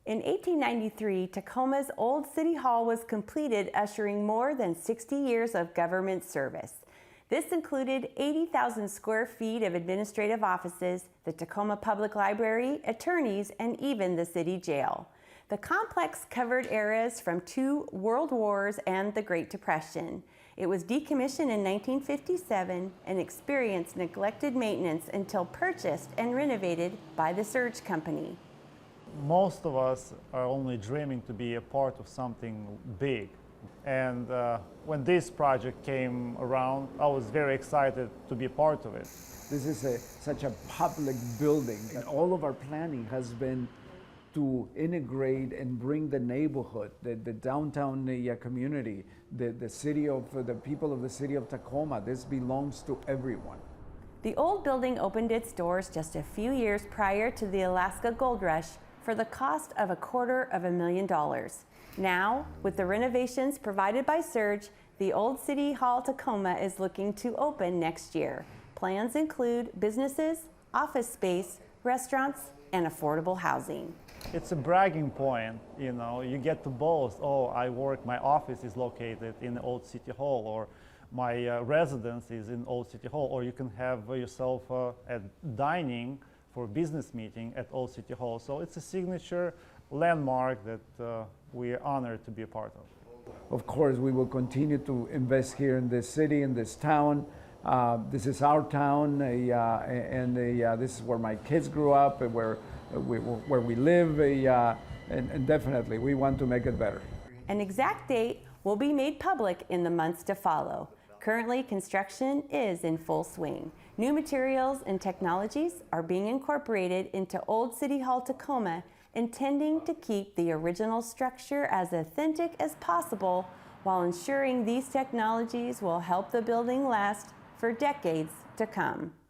In 1893, Tacoma's Old City Hall was completed, ushering more than 60 years of government service. This included 80,000 square feet of administrative offices, the Tacoma Public Library, attorneys, and even the city jail. The complex covered eras from 2 world wars and the Great Depression. It was decommissioned in 1957 and experienced neglected maintenance until purchased and renovated by the Surge Company. Most of us are only dreaming to be a part of something big. And when this project came around, I was very excited to be a part of it. This is such a public building, and all of our planning has been to integrate and bring the neighborhood, the downtown community, the people of the city of Tacoma. This belongs to everyone. The old building opened its doors just a few years prior to the aAaska gold rush for the cost of $250,000. Now, with the renovations provided by Surge, the Old City Hall Tacoma is looking to open next year. Plans include businesses, office space, restaurants, and affordable housing. It's a bragging point, you know, you get to boast, oh, my office is located in the Old City Hall, or my residence is in Old City Hall, or you can have yourself a dining for business meeting at Old City Hall. So it's a signature landmark that we are honored to be a part of. Of course, we will continue to invest here in this city, in this town. This is our town, and this is where my kids grew up, and where we live, and definitely we want to make it better. An exact date will be made public in the months to follow. Currently, construction is in full swing. New materials and technologies are being incorporated into Old City Hall Tacoma, intending to keep the original structure as authentic as possible while ensuring these technologies will help the building last for decades to come.